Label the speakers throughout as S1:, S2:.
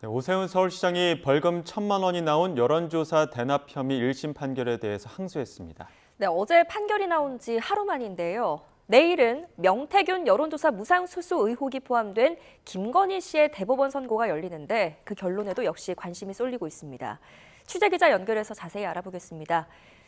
S1: 네, 오세훈 서울시장이 벌금 1,000만 원이 나온 여론조사 대납 혐의 1심 판결에 대해서 항소했습니다.
S2: 네, 어제 판결이 나온 지 하루 만인데요. 내일은 명태균 여론조사 무상수수 의혹이 포함된 김건희 씨의 대법원 선고가 열리는데 그 결론에도 역시 관심이 쏠리고 있습니다. 취재기자 연결해서 자세히 알아보겠습니다.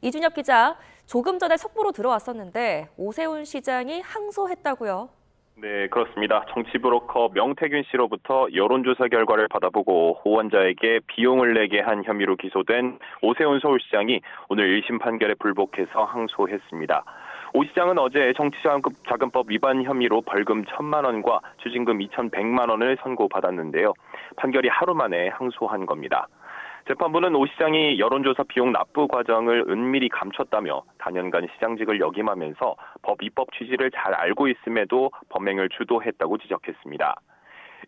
S2: 이준엽 기자, 조금 전에 속보로 들어왔었는데 오세훈 시장이 항소했다고요?
S3: 네, 그렇습니다. 정치 브로커 명태균 씨로부터 여론조사 결과를 받아보고 후원자에게 비용을 내게 한 혐의로 기소된 오세훈 서울시장이 오늘 1심 판결에 불복해서 항소했습니다. 오 시장은 어제 정치자금법 위반 혐의로 벌금 1,000만 원과 추징금 2,100만 원을 선고받았는데요. 판결이 하루 만에 항소한 겁니다. 재판부는 오 시장이 여론조사 비용 납부 과정을 은밀히 감췄다며 단연간 시장직을 역임하면서 법 입법 취지를 잘 알고 있음에도 범행을 주도했다고 지적했습니다.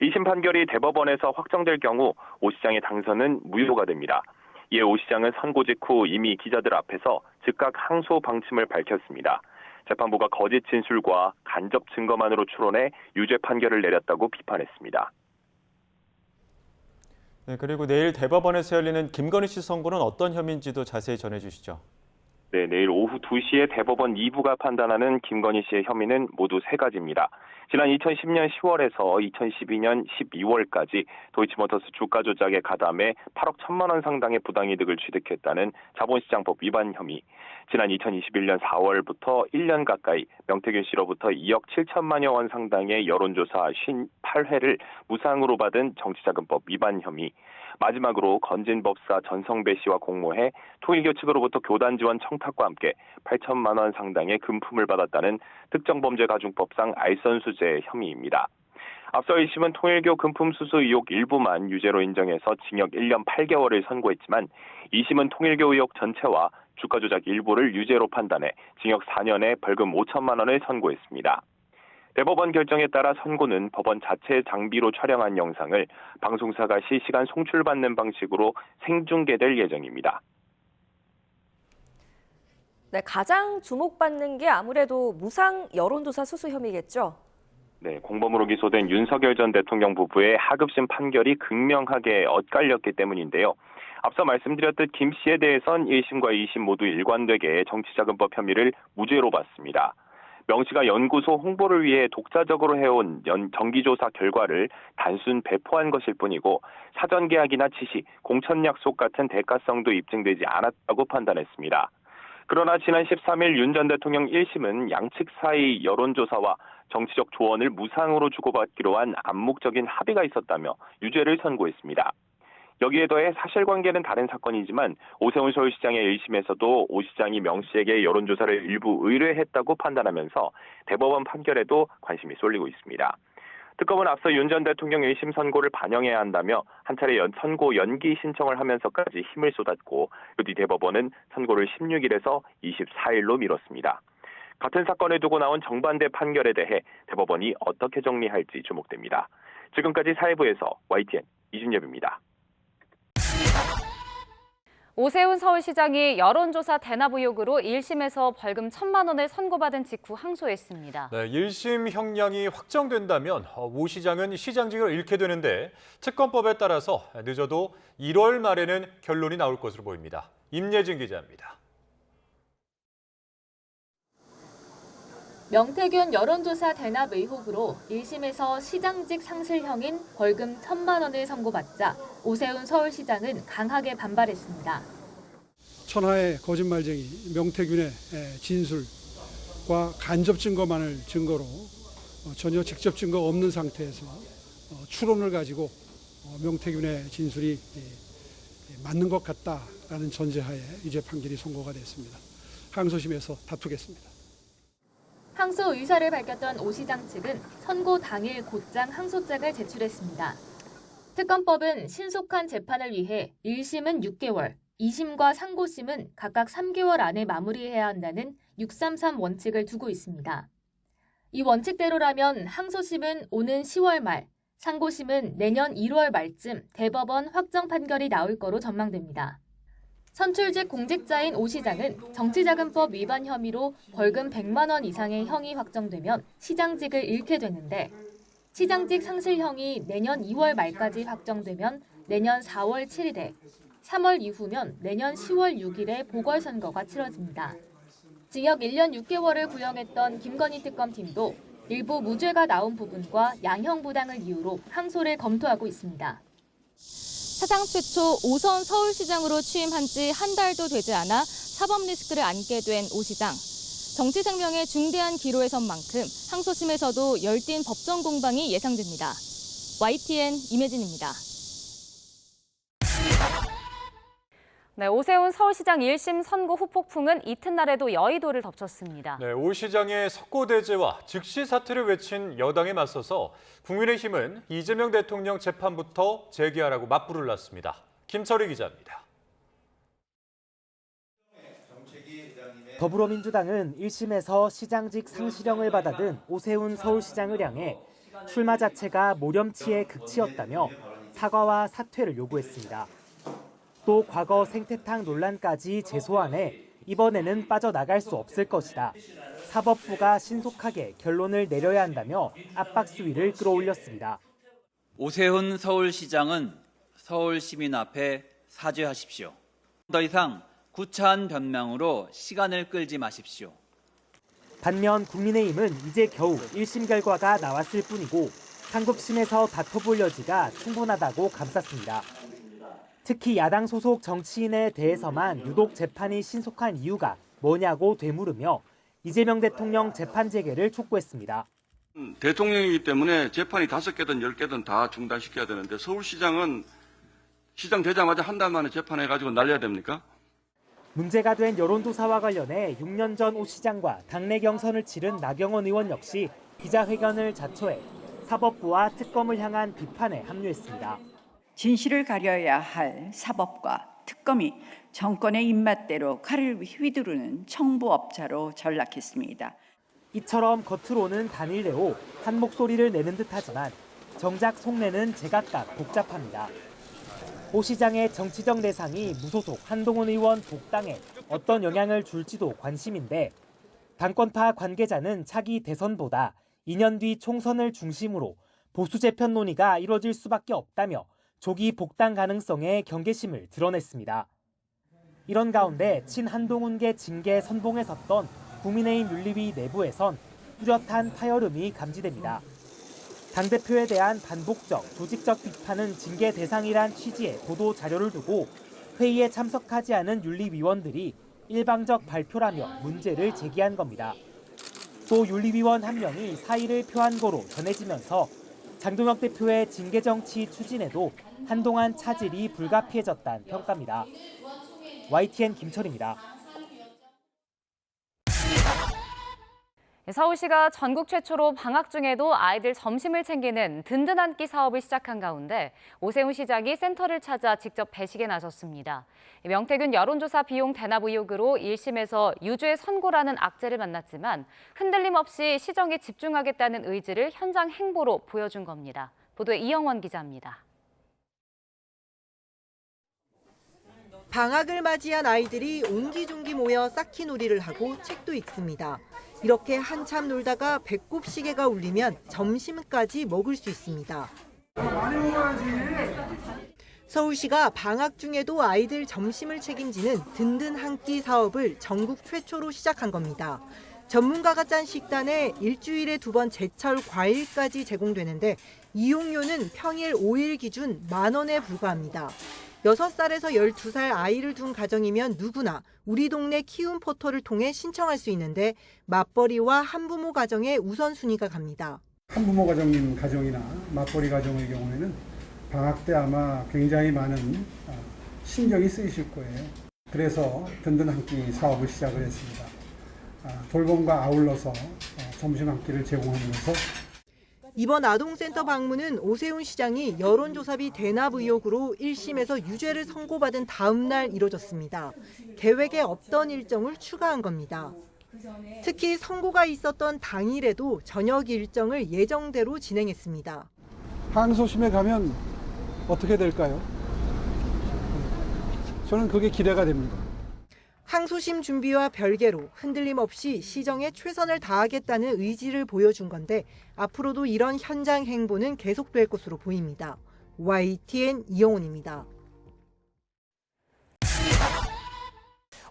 S3: 2심 판결이 대법원에서 확정될 경우 오 시장의 당선은 무효가 됩니다. 이에 오 시장은 선고 직후 이미 기자들 앞에서 즉각 항소 방침을 밝혔습니다. 재판부가 거짓 진술과 간접 증거만으로 추론해 유죄 판결을 내렸다고 비판했습니다.
S1: 네, 그리고 내일 대법원에서 열리는 김건희 씨 선고는 어떤 혐의인지도 자세히 전해주시죠.
S3: 네, 내일 오후 2시에 대법원 2부가 판단하는 김건희 씨의 혐의는 모두 세 가지입니다. 지난 2010년 10월에서 2012년 12월까지 도이치모터스 주가 조작에 가담해 8억 1천만 원 상당의 부당이득을 취득했다는 자본시장법 위반 혐의, 지난 2021년 4월부터 1년 가까이 명태균 씨로부터 2억 7천만여 원 상당의 여론조사 58회를 무상으로 받은 정치자금법 위반 혐의, 마지막으로 건진법사 전성배 씨와 공모해 통일교 측으로부터 교단 지원 청탁과 함께 8천만 원 상당의 금품을 받았다는 특정범죄가중법상 알선수재 혐의입니다. 앞서 1심은 통일교 금품 수수 의혹 일부만 유죄로 인정해서 징역 1년 8개월을 선고했지만 2심은 통일교 의혹 전체와 주가 조작 일부를 유죄로 판단해 징역 4년에 벌금 5천만 원을 선고했습니다. 대법원 결정에 따라 선고는 법원 자체 장비로 촬영한 영상을 방송사가 실시간 송출받는 방식으로 생중계될 예정입니다.
S2: 네, 가장 주목받는 게 아무래도 무상 여론조사 수수 혐의겠죠?
S3: 네, 공범으로 기소된 윤석열 전 대통령 부부의 하급심 판결이 극명하게 엇갈렸기 때문인데요. 앞서 말씀드렸듯 김 씨에 대해선 1심과 2심 모두 일관되게 정치자금법 혐의를 무죄로 봤습니다. 명 씨가 연구소 홍보를 위해 독자적으로 해온 정기조사 결과를 단순 배포한 것일 뿐이고 사전 계약이나 지시, 공천 약속 같은 대가성도 입증되지 않았다고 판단했습니다. 그러나 지난 13일 윤 전 대통령 1심은 양측 사이 여론조사와 정치적 조언을 무상으로 주고받기로 한 암묵적인 합의가 있었다며 유죄를 선고했습니다. 여기에 더해 사실관계는 다른 사건이지만 오세훈 서울시장의 1심에서도 오 시장이 명 씨에게 여론조사를 일부 의뢰했다고 판단하면서 대법원 판결에도 관심이 쏠리고 있습니다. 특검은 앞서 윤 전 대통령 1심 선고를 반영해야 한다며 한 차례 선고 연기 신청을 하면서까지 힘을 쏟았고 그 뒤 대법원은 선고를 16일에서 24일로 미뤘습니다. 같은 사건을 두고 나온 정반대 판결에 대해 대법원이 어떻게 정리할지 주목됩니다. 지금까지 사회부에서 YTN 이준엽입니다.
S4: 오세훈 서울시장이 여론조사 대납 의혹으로 1심에서 벌금 1,000만 원을 선고받은 직후 항소했습니다.
S5: 네, 1심 형량이 확정된다면 오 시장은 시장직을 잃게 되는데 특검법에 따라서 늦어도 1월 말에는 결론이 나올 것으로 보입니다. 임예진 기자입니다.
S6: 명태균 여론조사 대납 의혹으로 1심에서 시장직 상실형인 벌금 1,000만 원을 선고받자 오세훈 서울시장은 강하게 반발했습니다.
S7: 천하의 거짓말쟁이 명태균의 진술과 간접 증거만을 증거로 전혀 직접 증거 없는 상태에서 추론을 가지고 명태균의 진술이 맞는 것 같다라는 전제하에 유죄 판결이 선고가 됐습니다. 항소심에서 다투겠습니다.
S6: 항소 의사를 밝혔던 오 시장 측은 선고 당일 곧장 항소장을 제출했습니다. 특검법은 신속한 재판을 위해 1심은 6개월, 2심과 상고심은 각각 3개월 안에 마무리해야 한다는 633 원칙을 두고 있습니다. 이 원칙대로라면 항소심은 오는 10월 말, 상고심은 내년 1월 말쯤 대법원 확정 판결이 나올 거로 전망됩니다. 선출직 공직자인 오 시장은 정치자금법 위반 혐의로 벌금 100만 원 이상의 형이 확정되면 시장직을 잃게 되는데 시장직 상실형이 내년 2월 말까지 확정되면 내년 4월 7일에, 3월 이후면 내년 10월 6일에 보궐선거가 치러집니다. 징역 1년 6개월을 구형했던 김건희 특검팀도 일부 무죄가 나온 부분과 양형부당을 이유로 항소를 검토하고 있습니다.
S8: 사상 최초 5선 서울시장으로 취임한 지 한 달도 되지 않아 사법 리스크를 안게 된 오 시장. 정치 생명의 중대한 기로에 선 만큼 항소심에서도 열띤 법정 공방이 예상됩니다. YTN 임혜진입니다.
S4: 네, 오세훈 서울시장 1심 선고 후폭풍은 이튿날에도 여의도를 덮쳤습니다.
S5: 네, 오 시장의 석고대죄와 즉시 사퇴를 외친 여당에 맞서서 국민의힘은 이재명 대통령 재판부터 재개하라고 맞불을 놨습니다. 김철희 기자입니다.
S9: 더불어민주당은 1심에서 시장직 상실형을 받아든 오세훈 서울시장을 향해 출마 자체가 모렴치의 극치였다며 사과와 사퇴를 요구했습니다. 또 과거 생태탕 논란까지 재소환해 이번에는 빠져나갈 수 없을 것이다. 사법부가 신속하게 결론을 내려야 한다며 압박 수위를 끌어올렸습니다.
S10: 오세훈 서울시장은 서울 시민 앞에 사죄하십시오. 더 이상 구차한 변명으로 시간을 끌지 마십시오.
S9: 반면 국민의힘은 이제 겨우 1심 결과가 나왔을 뿐이고 상급심에서 다퉈볼 여지가 충분하다고 감쌌습니다. 특히 야당 소속 정치인에 대해서만 유독 재판이 신속한 이유가 뭐냐고 되물으며 이재명 대통령 재판 재개를 촉구했습니다.
S11: 대통령이기 때문에 재판이 5개든 10개든 다 중단시켜야 되는데 서울시장은 시장 되자마자 한 달 만에 재판해가지고 날려야 됩니까?
S9: 문제가 된 여론조사와 관련해 6년 전 오 시장과 당내 경선을 치른 나경원 의원 역시 기자회견을 자초해 사법부와 특검을 향한 비판에 합류했습니다.
S12: 진실을 가려야 할 사법과 특검이 정권의 입맛대로 칼을 휘두르는 청부업자로 전락했습니다.
S9: 이처럼 겉으로는 단일내오 한 목소리를 내는 듯하지만 정작 속내는 제각각 복잡합니다. 오 시장의 정치적 내상이 무소속 한동훈 의원 복당에 어떤 영향을 줄지도 관심인데 당권파 관계자는 차기 대선보다 2년 뒤 총선을 중심으로 보수 재편 논의가 이뤄질 수밖에 없다며 조기 복당 가능성에 경계심을 드러냈습니다. 이런 가운데 친한동훈계 징계 선봉에 섰던 국민의힘 윤리위 내부에선 뚜렷한 파열음이 감지됩니다. 당대표에 대한 반복적, 조직적 비판은 징계 대상이란 취지의 보도 자료를 두고 회의에 참석하지 않은 윤리위원들이 일방적 발표라며 문제를 제기한 겁니다. 또 윤리위원 한 명이 사의를 표한 거로 전해지면서 장동혁 대표의 징계 정치 추진에도 한동안 차질이 불가피해졌다는 평가입니다. YTN 김철입니다.
S4: 서울시가 전국 최초로 방학 중에도 아이들 점심을 챙기는 든든 한 끼 사업을 시작한 가운데 오세훈 시장이 센터를 찾아 직접 배식에 나섰습니다. 명태균 여론조사 비용 대납 의혹으로 1심에서 유죄 선고라는 악재를 만났지만 흔들림 없이 시정에 집중하겠다는 의지를 현장 행보로 보여준 겁니다. 보도에 이영원 기자입니다.
S13: 방학을 맞이한 아이들이 옹기종기 모여 쌓기놀이를 하고 책도 읽습니다. 이렇게 한참 놀다가 배꼽 시계가 울리면 점심까지 먹을 수 있습니다. 서울시가 방학 중에도 아이들 점심을 책임지는 든든 한 끼 사업을 전국 최초로 시작한 겁니다. 전문가가 짠 식단에 일주일에 2번 제철 과일까지 제공되는데 이용료는 평일 5일 기준 10,000원에 불과합니다. 6살에서 12살 아이를 둔 가정이면 누구나 우리 동네 키움 포털을 통해 신청할 수 있는데 맞벌이와 한부모 가정에 우선순위가 갑니다.
S7: 한부모 가정인 가정이나 맞벌이 가정의 경우에는 방학 때 아마 굉장히 많은 신경이 쓰이실 거예요. 그래서 든든 한 끼 사업을 시작을 했습니다. 돌봄과 아울러서 점심 한 끼를 제공하면서
S13: 이번 아동센터 방문은 오세훈 시장이 여론조사비 대납 의혹으로 1심에서 유죄를 선고받은 다음 날 이뤄졌습니다. 계획에 없던 일정을 추가한 겁니다. 특히 선고가 있었던 당일에도 저녁 일정을 예정대로 진행했습니다.
S7: 항소심에 가면 어떻게 될까요? 저는 그게 기대가 됩니다.
S13: 항소심 준비와 별개로 흔들림 없이 시정에 최선을 다하겠다는 의지를 보여준 건데 앞으로도 이런 현장 행보는 계속될 것으로 보입니다. YTN 이영훈입니다.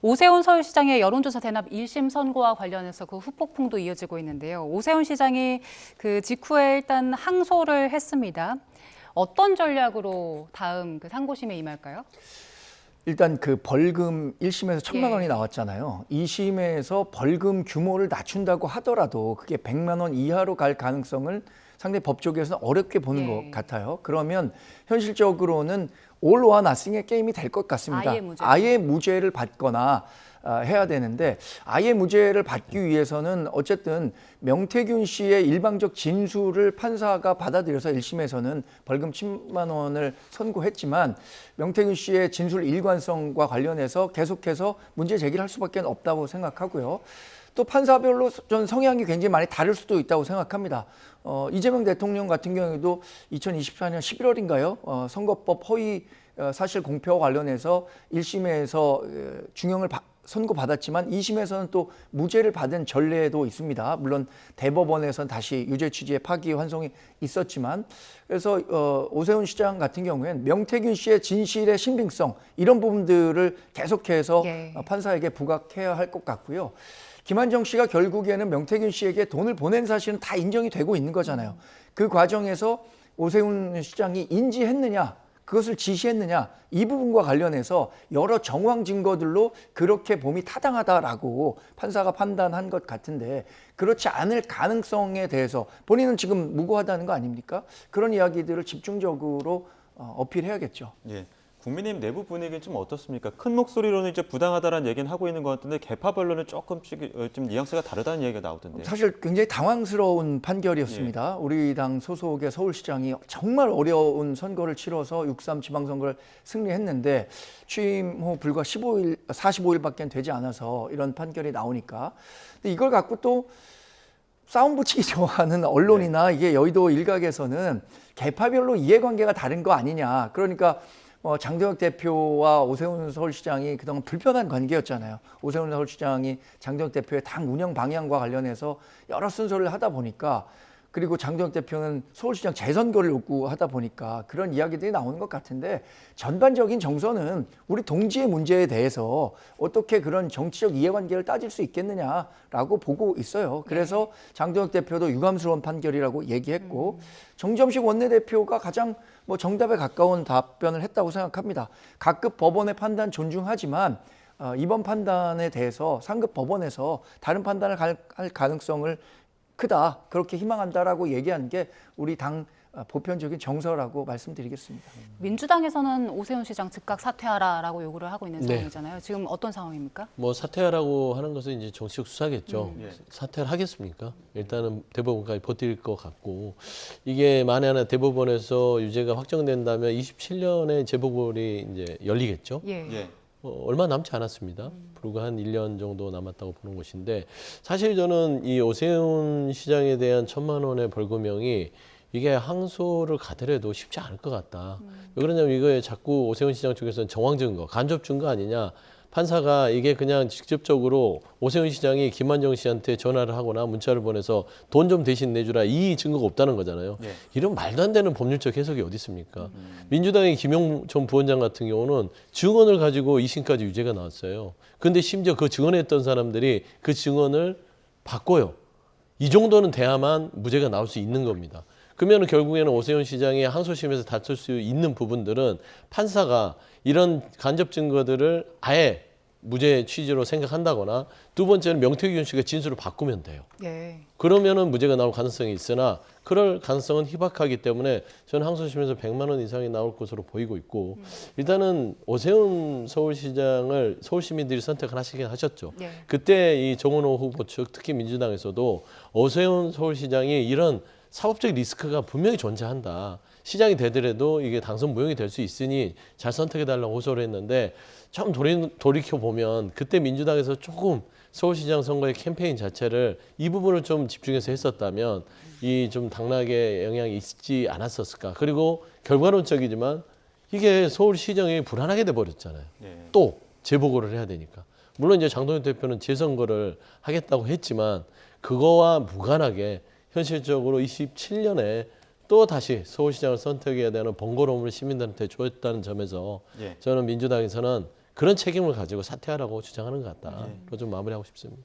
S14: 오세훈 서울시장의 여론조사 대납 1심 선고와 관련해서 그 후폭풍도 이어지고 있는데요. 오세훈 시장이 그 직후에 일단 항소를 했습니다. 어떤 전략으로 다음 그 상고심에 임할까요?
S15: 일단 그 벌금 1심에서 1,000만 원이 나왔잖아요. 2심에서 벌금 규모를 낮춘다고 하더라도 그게 100만 원 이하로 갈 가능성을 상당히 법조계에서는 어렵게 보는 것 같아요. 그러면 현실적으로는 all or nothing의 게임이 될 것 같습니다. 아예 무죄를 받거나 해야 되는데 아예 무죄를 받기 위해서는 어쨌든 명태균 씨의 일방적 진술을 판사가 받아들여서 1심에서는 벌금 10만 원을 선고했지만 명태균 씨의 진술 일관성과 관련해서 계속해서 문제 제기를 할 수밖에 없다고 생각하고요. 또 판사별로 전 성향이 굉장히 많이 다를 수도 있다고 생각합니다. 이재명 대통령 같은 경우에도 2024년 11월인가요? 선거법 허위 사실 공표와 관련해서 1심에서 중형을 선고받았지만 2심에서는 또 무죄를 받은 전례도 있습니다. 물론 대법원에서는 다시 유죄 취지의 파기환송이 있었지만 그래서 오세훈 시장 같은 경우에는 명태균 씨의 진실의 신빙성 이런 부분들을 계속해서 판사에게 부각해야 할 것 같고요. 김한정 씨가 결국에는 명태균 씨에게 돈을 보낸 사실은 다 인정이 되고 있는 거잖아요. 그 과정에서 오세훈 시장이 인지했느냐, 그것을 지시했느냐 이 부분과 관련해서 여러 정황 증거들로 그렇게 봄이 타당하다라고 판사가 판단한 것 같은데 그렇지 않을 가능성에 대해서 본인은 지금 무고하다는 거 아닙니까? 그런 이야기들을 집중적으로 어필해야겠죠.
S1: 예. 국민의힘 내부 분위기는 좀 어떻습니까? 큰 목소리로는 이제 부당하다라는 얘기는 하고 있는 것 같은데 개파별로는 조금씩 좀 뉘앙스가 다르다는 얘기가 나오던데요.
S15: 사실 굉장히 당황스러운 판결이었습니다. 우리 당 소속의 서울시장이 정말 어려운 선거를 치러서 6.3 지방선거를 승리했는데 취임 후 불과 45일밖에 되지 않아서 이런 판결이 나오니까 근데 이걸 갖고 또 싸움 붙이기 좋아하는 언론이나 이게 여의도 일각에서는 개파별로 이해관계가 다른 거 아니냐. 그러니까 장동혁 대표와 오세훈 서울시장이 그동안 불편한 관계였잖아요. 오세훈 서울시장이 장동혁 대표의 당 운영 방향과 관련해서 여러 순서를 하다 보니까 그리고 장동혁 대표는 서울시장 재선거를 요구하다 보니까 그런 이야기들이 나오는 것 같은데 전반적인 정서는 우리 동지의 문제에 대해서 어떻게 그런 정치적 이해관계를 따질 수 있겠느냐라고 보고 있어요. 그래서 장동혁 대표도 유감스러운 판결이라고 얘기했고 정점식 원내대표가 가장 정답에 가까운 답변을 했다고 생각합니다. 각급 법원의 판단 존중하지만 이번 판단에 대해서 상급 법원에서 다른 판단을 할 가능성을 크다 그렇게 희망한다라고 얘기한 게 우리 당 보편적인 정서라고 말씀드리겠습니다.
S14: 민주당에서는 오세훈 시장 즉각 사퇴하라라고 요구를 하고 있는 상황이잖아요. 지금 어떤 상황입니까?
S16: 사퇴하라고 하는 것은 이제 정치적 수사겠죠. 사퇴를 하겠습니까? 일단은 대법원까지 버틸 것 같고 이게 만에 하나 대법원에서 유죄가 확정된다면 27년에 재보궐이 이제 열리겠죠. 얼마 남지 않았습니다. 불과 한 1년 정도 남았다고 보는 것인데 사실 저는 이 오세훈 시장에 대한 1,000만 원의 벌금형이 이게 항소를 가더라도 쉽지 않을 것 같다. 왜 그러냐면 이거에 자꾸 오세훈 시장 쪽에서는 정황 증거, 간접 증거 아니냐. 판사가 이게 그냥 직접적으로 오세훈 시장이 김한정 씨한테 전화를 하거나 문자를 보내서 돈 좀 대신 내주라 이 증거가 없다는 거잖아요. 이런 말도 안 되는 법률적 해석이 어디 있습니까? 민주당의 김용 전 부원장 같은 경우는 증언을 가지고 2심까지 유죄가 나왔어요. 근데 심지어 그 증언했던 사람들이 그 증언을 바꿔요. 이 정도는 돼야만 무죄가 나올 수 있는 겁니다. 그러면 결국에는 오세훈 시장이 항소심에서 다툴 수 있는 부분들은 판사가 이런 간접 증거들을 아예 무죄 취지로 생각한다거나 두 번째는 명태균 씨가 진술을 바꾸면 돼요. 그러면은 무죄가 나올 가능성이 있으나 그럴 가능성은 희박하기 때문에 저는 항소심에서 100만 원 이상이 나올 것으로 보이고 있고 일단은 오세훈 서울시장을 서울 시민들이 선택을 하시긴 하셨죠. 그때 이 정원호 후보 측 특히 민주당에서도 오세훈 서울시장이 이런 사법적 리스크가 분명히 존재한다. 시장이 되더라도 이게 당선 무용이 될 수 있으니 잘 선택해달라고 호소를 했는데 참 돌이켜보면 그때 민주당에서 조금 서울시장 선거의 캠페인 자체를 이 부분을 좀 집중해서 했었다면 이 좀 당락에 영향이 있지 않았었을까. 그리고 결과론적이지만 이게 서울시정이 불안하게 돼버렸잖아요. 또 재보궐을 해야 되니까. 물론 이제 장동현 대표는 재선거를 하겠다고 했지만 그거와 무관하게 현실적으로 27년에 또 다시 서울시장을 선택해야 되는 번거로움을 시민들한테 줬다는 점에서
S1: 예.
S16: 저는 민주당에서는 그런 책임을 가지고 사퇴하라고 주장하는 것 같다로 좀 마무리하고 싶습니다.